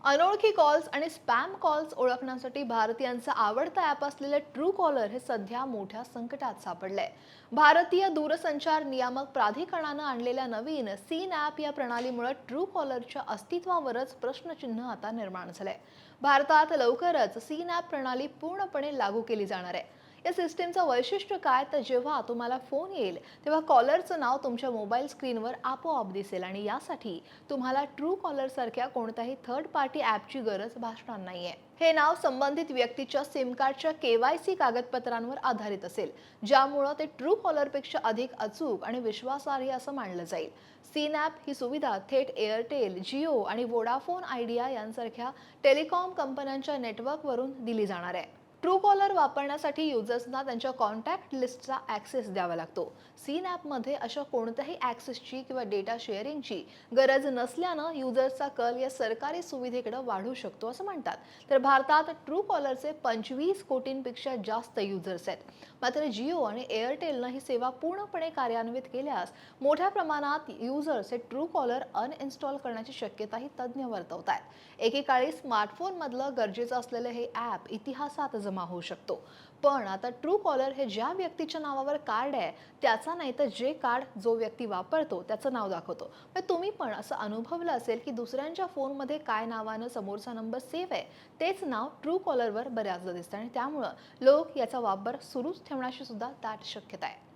अनोळखी कॉल्स आणि spam calls ओळखण्यासाठी भारतीयांचं आवडतं ॲप असलेलं ट्रू कॉलर हे सध्या मोठ्या संकटात सापडलंय. भारतीय दूरसंचार नियामक प्राधिकरणानं आणलेल्या नवीन सीन ॲप या प्रणालीमुळे ट्रू कॉलरच्या अस्तित्वावरच प्रश्नचिन्ह आता निर्माण झालंय. भारतात लवकरच सीन ॲप प्रणाली पूर्णपणे लागू केली जाणार आहे. या सिस्टीमचं वैशिष्ट्य काय, तर जेव्हा तुम्हाला फोन येईल तेव्हा कॉलरचं नाव तुमच्या मोबाईल स्क्रीनवर आपोआप दिसेल आणि यासाठी तुम्हाला ट्रू कॉलर सारख्या कोणत्याही थर्ड पार्टी ॲपची गरज भासणार नाहीये. हे नाव संबंधित व्यक्तीच्या सिम कार्डच्या KYC कागदपत्रांवर आधारित असेल, ज्यामुळे ते ट्रू कॉलरपेक्षा अधिक अचूक आणि विश्वासार्ह असं मानलं जाईल. सीन ॲप ही सुविधा थेट एअरटेल, जिओ आणि वोडाफोन आयडिया यांसारख्या टेलिकॉम कंपन्यांच्या नेटवर्कवरून दिली जाणार आहे. ट्रू कॉलर वापरण्यासाठी युजर्सना त्यांच्या कॉन्टॅक्ट लिस्टचा ॲक्सेस द्यावा लागतो. सीन ॲपमध्ये अशा कोणत्याही ॲक्सेसची किंवा डेटा शेअरिंगची गरज नसल्यानं युजर्सचा कल या सरकारी सुविधेकडे वाढू शकतो असं म्हणतात. तर भारतात ट्रू कॉलरचे 25 कोटींपेक्षा जास्त युजर्स आहेत. मात्र जिओ आणि एअरटेलनं ही सेवा पूर्णपणे कार्यान्वित केल्यास मोठ्या प्रमाणात युजर्स हे ट्रू कॉलर अनइन्स्टॉल करण्याची शक्यताही तज्ज्ञ वर्तवतात. एकेकाळी स्मार्टफोनमधलं गरजेचं असलेलं हे ॲप इतिहासात जमा होऊ शकतो. पण आता ट्रू कॉलर हे ज्या व्यक्तीच्या नावावर कार्ड आहे त्याचा नाही, तर जे कार्ड जो व्यक्ती वापरतो त्याचं नाव दाखवतो. मग तुम्ही पण असं अनुभवलं असेल की दुसऱ्यांच्या फोनमध्ये काय नावानं समोरचा नंबर सेव्ह आहे तेच नाव ट्रू कॉलरवर बऱ्याचदा दिसतं आणि त्यामुळं लोक याचा वापर सुरूच ठेवण्याची सुद्धा दाट शक्यता आहे.